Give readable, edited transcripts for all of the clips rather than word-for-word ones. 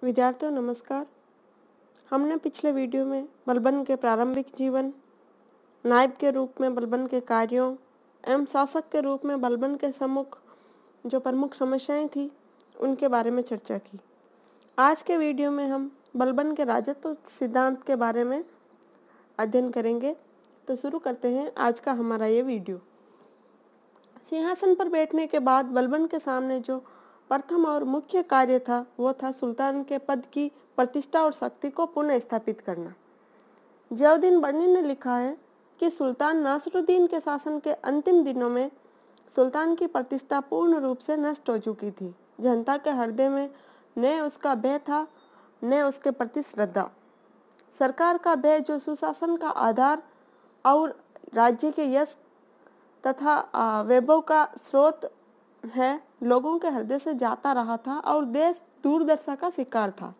विद्यार्थियों नमस्कार। हमने पिछले वीडियो में बलबन के प्रारंभिक जीवन, नायब के रूप में बलबन के कार्यों एवं शासक के रूप में बलबन के सम्मुख जो प्रमुख समस्याएं थी उनके बारे में चर्चा की। आज के वीडियो में हम बलबन के राजत्व सिद्धांत के बारे में अध्ययन करेंगे। तो शुरू करते हैं आज का हमारा ये वीडियो। सिंहासन पर बैठने के बाद बलबन के सामने जो प्रथम और मुख्य कार्य था वो था सुल्तान के पद की प्रतिष्ठा और शक्ति को पुनः स्थापित करना। जियाउद्दीन बर्नी ने लिखा है कि सुल्तान नासरुद्दीन के शासन के अंतिम दिनों में सुल्तान की प्रतिष्ठा पूर्ण रूप से नष्ट हो चुकी थी। जनता के हृदय में न उसका भय था न उसके प्रति श्रद्धा। सरकार का भय जो सुशासन का आधार और राज्य के यश तथा वैभव का स्रोत है, लोगों के हृदय से जाता रहा था और देश दूरदर्शा का शिकार था।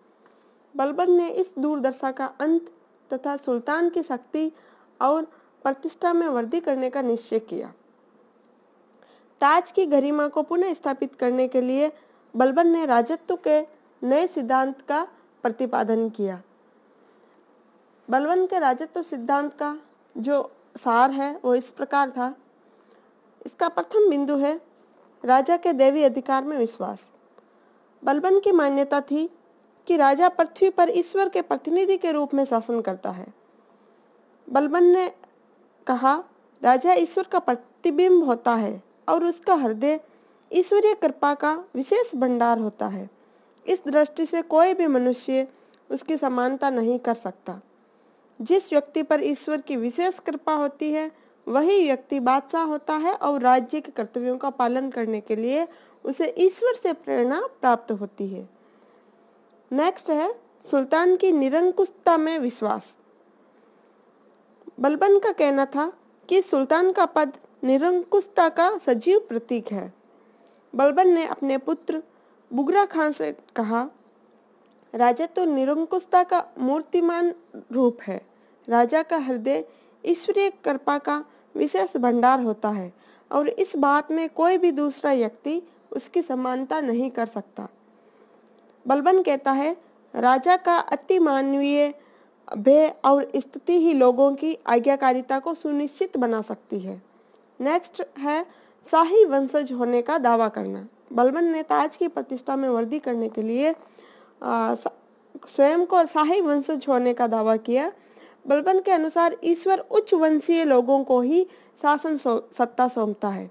बलबन ने इस दूरदर्शा का अंत तथा सुल्तान की शक्ति और प्रतिष्ठा में वृद्धि करने का निश्चय किया। ताज की गरिमा को पुनः स्थापित करने के लिए बलबन ने राजत्व के नए सिद्धांत का प्रतिपादन किया। बलबन के राजत्व सिद्धांत का जो सार है वो इस प्रकार था। इसका प्रथम बिंदु है राजा के दैवी अधिकार में विश्वास। बलबन की मान्यता थी कि राजा पृथ्वी पर ईश्वर के प्रतिनिधि के रूप में शासन करता है। बलबन ने कहा, राजा ईश्वर का प्रतिबिंब होता है और उसका हृदय ईश्वरीय कृपा का विशेष भंडार होता है। इस दृष्टि से कोई भी मनुष्य उसकी समानता नहीं कर सकता। जिस व्यक्ति पर ईश्वर की विशेष कृपा होती है वही व्यक्ति बादशाह होता है और राज्य के कर्तव्यों का पालन करने के लिए उसे ईश्वर से प्रेरणा प्राप्त होती है। नेक्स्ट है सुल्तान की निरंकुशता में विश्वास। बलबन का कहना था कि सुल्तान का पद निरंकुशता का सजीव प्रतीक है। बलबन ने अपने पुत्र बुगरा खान से कहा, राजा तो निरंकुशता का मूर्तिमान रूप है। राजा का हृदय ईश्वरीय कृपा का विशेष भंडार होता है और इस बात में कोई भी दूसरा व्यक्ति उसकी समानता नहीं कर सकता। बलबन कहता है, राजा का अति मानवीय भय और स्थिति ही लोगों की आज्ञाकारिता को सुनिश्चित बना सकती है। नेक्स्ट है शाही वंशज होने का दावा करना। बलबन ने ताज की प्रतिष्ठा में वृद्धि करने के लिए स्वयं को शाही वंशज होने का दावा किया। बलबन के अनुसार ईश्वर उच्च वंशीय लोगों को ही शासन सत्ता सौंपता है।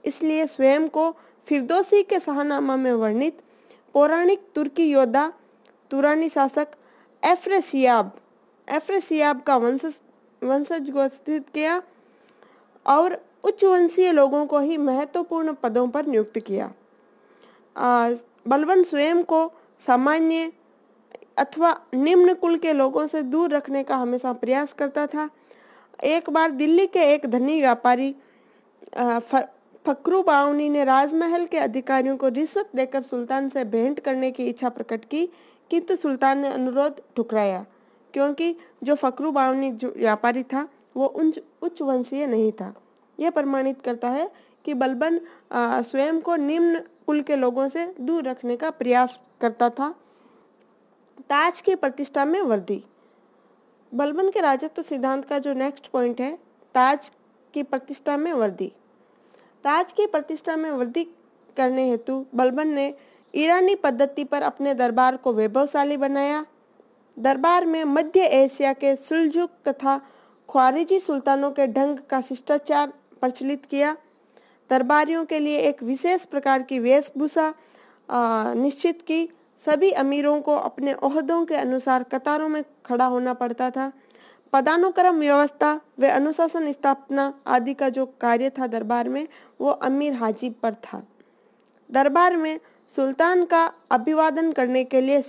इसलिए स्वयं को फिरदौसी के शाहनामा में वर्णित पौराणिक तुर्की योद्धा तुरानी शासक एफ्रेसियाब का वंशज घोषित किया और उच्च वंशीय लोगों को ही महत्वपूर्ण पदों पर नियुक्त किया। बलबन स्वयं को सामान्य अथवा निम्न कुल के लोगों से दूर रखने का हमेशा प्रयास करता था। एक बार दिल्ली के एक धनी व्यापारी फकरू बावनी ने राजमहल के अधिकारियों को रिश्वत देकर सुल्तान से भेंट करने की इच्छा प्रकट की, किंतु सुल्तान ने अनुरोध ठुकराया क्योंकि जो फकरू बावनी जो व्यापारी था वो उच्च वंशीय नहीं था। यह प्रमाणित करता है कि बलबन स्वयं को निम्न कुल के लोगों से दूर रखने का प्रयास करता था। ताज की प्रतिष्ठा में वृद्धि। बलबन के राजत्व सिद्धांत का जो नेक्स्ट पॉइंट है, ताज की प्रतिष्ठा में वृद्धि। ताज की प्रतिष्ठा में वृद्धि करने हेतु बलबन ने ईरानी पद्धति पर अपने दरबार को वैभवशाली बनाया। दरबार में मध्य एशिया के सुल्जुक तथा ख्वारिजी सुल्तानों के ढंग का शिष्टाचार प्रचलित किया। दरबारियों के लिए एक विशेष प्रकार की वेशभूषा निश्चित की। सभी अमीरों को अपने ओहदों के अनुसार कतारों में खड़ा होना पड़ता था। पदानुक्रम व्यवस्था व अनुशासन स्थापना आदि का जो कार्य था दरबार में वो अमीर हाजी पर था। दरबार में सुल्तान का अभिवादन करने के लिए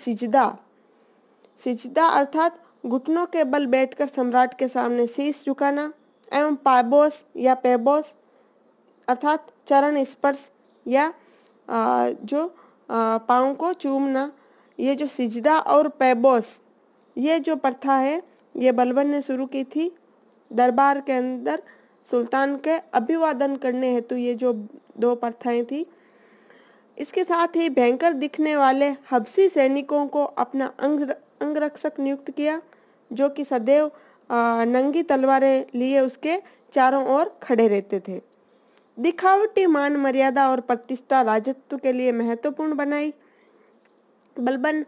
सिजदा अर्थात घुटनों के बल बैठकर सम्राट के सामने शीश झुकाना एवं पाबोस या पेबोस अर्थात चरण स्पर्श या जो पाँव को चूमना, ये जो सिजदा और पैबोस ये जो प्रथा है ये बलबन ने शुरू की थी। दरबार के अंदर सुल्तान के अभिवादन करने हेतु ये जो दो प्रथाएं थी। इसके साथ ही भयंकर दिखने वाले हबशी सैनिकों को अपना अंगरक्षक नियुक्त किया, जो कि सदैव नंगी तलवारें लिए उसके चारों ओर खड़े रहते थे। दिखावटी मान मर्यादा और प्रतिष्ठा राजत्व के लिए महत्वपूर्ण बनाई। बलबन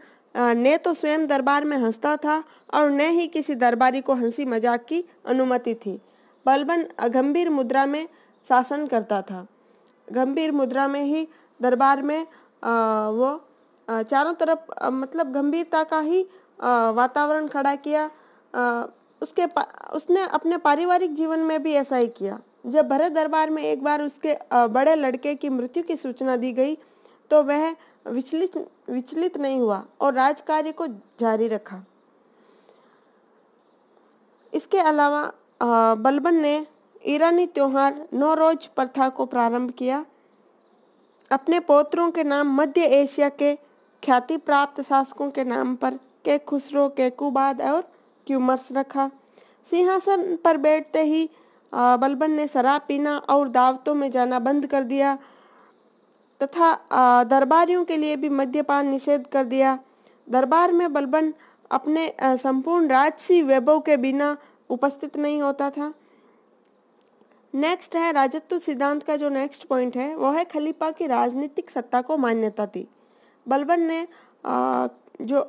ने तो स्वयं दरबार में हंसता था और न ही किसी दरबारी को हंसी मजाक की अनुमति थी। बलबन गंभीर मुद्रा में शासन करता था। गंभीर मुद्रा में ही दरबार में वो चारों तरफ मतलब गंभीरता का ही वातावरण खड़ा किया। उसने अपने पारिवारिक जीवन में भी ऐसा ही किया। जब भरे दरबार में एक बार उसके बड़े लड़के की मृत्यु की सूचना दी गई तो वह विचलित नहीं हुआ और राजकार्य को जारी रखा। इसके अलावा बलबन ने ईरानी त्योहार नौरोज प्रथा को प्रारंभ किया। अपने पौत्रों के नाम मध्य एशिया के ख्याति प्राप्त शासकों के नाम पर के खुसरो, केकुबाद और क्यूमर्स रखा। सिंहासन पर बैठते ही बलबन ने शराब पीना और दावतों में जाना बंद कर दिया तथा दरबारियों के लिए भी मद्यपान निषेध कर दिया। दरबार में बलबन अपने संपूर्ण राजसी वैभव के बिना उपस्थित नहीं होता था। नेक्स्ट है राजत्व सिद्धांत का जो नेक्स्ट पॉइंट है वो है खलीफा की राजनीतिक सत्ता को मान्यता दी। बलबन ने जो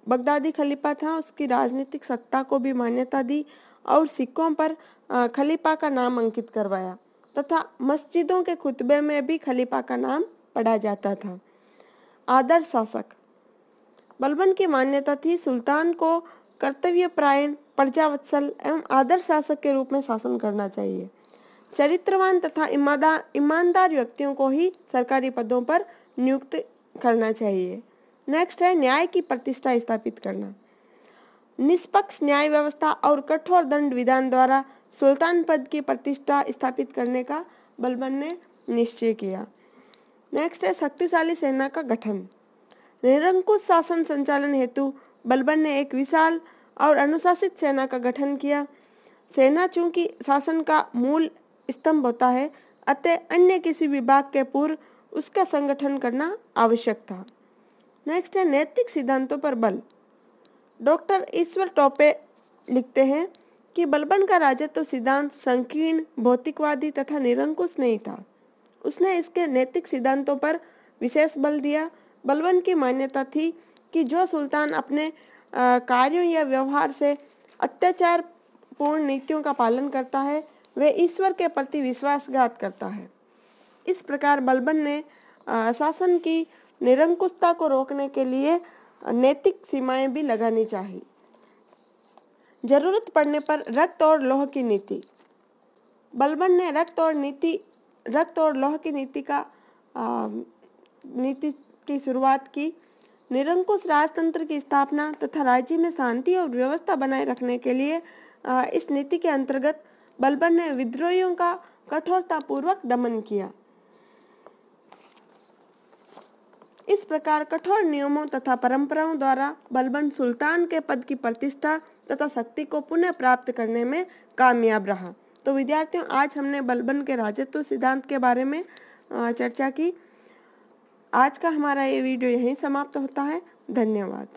बगदादी खलीफा था उसकी राजनीतिक सत्ता को भी मान्यता दी और सिक्कों पर खलीफा का नाम अंकित करवाया तथा मस्जिदों के खुतबे में भी खलीफा का नाम पढ़ा जाता था। आदर्श शासक। बलबन की मान्यता थी सुल्तान को कर्तव्यपरायण, प्रजावत्सल एवं आदर्श शासक के रूप में शासन करना चाहिए। चरित्रवान तथा ईमानदार व्यक्तियों को ही सरकारी पदों पर नियुक्त करना चाहिए। नेक्स्ट है न्याय की प्रतिष्ठा स्थापित करना। निष्पक्ष न्याय व्यवस्था और कठोर दंड विधान द्वारा सुल्तान पद की प्रतिष्ठा स्थापित करने का बलबन ने निश्चय किया। नेक्स्ट है शक्तिशाली सेना का गठन। निरंकुश शासन संचालन हेतु बलबन ने एक विशाल और अनुशासित सेना का गठन किया। सेना चूंकि शासन का मूल स्तंभ होता है, अतः अन्य किसी विभाग के पूर्व उसका संगठन करना आवश्यक था। नेक्स्ट है नैतिक सिद्धांतों पर बल। डॉक्टर ईश्वर टोपे लिखते हैं कि बलबन का राजत्व सिद्धांत संकीर्ण, भौतिकवादी तथा निरंकुश नहीं था। उसने इसके नैतिक सिद्धांतों पर विशेष बल दिया। बलबन की मान्यता थी कि जो सुल्तान अपने कार्यों या व्यवहार से अत्याचार पूर्ण नीतियों का पालन करता है वह ईश्वर के प्रति विश्वासघात करता है। इस प्रकार बलबन ने शासन की निरंकुशता को रोकने के लिए नैतिक सीमाएं भी लगानी चाहिए। जरूरत पड़ने पर रक्त और लौह की नीति। बलबन ने रक्त और लौह की नीति की शुरुआत की। निरंकुश राजतंत्र की स्थापना तथा राज्य में शांति और व्यवस्था बनाए रखने के लिए इस नीति के अंतर्गत बलबन ने विद्रोहियों का कठोरतापूर्वक दमन किया। इस प्रकार कठोर नियमों तथा परंपराओं द्वारा बलबन सुल्तान के पद की प्रतिष्ठा तथा शक्ति को पुनः प्राप्त करने में कामयाब रहा। तो विद्यार्थियों, आज हमने बलबन के राजत्व सिद्धांत के बारे में चर्चा की। आज का हमारा ये वीडियो यहीं समाप्त होता है। धन्यवाद।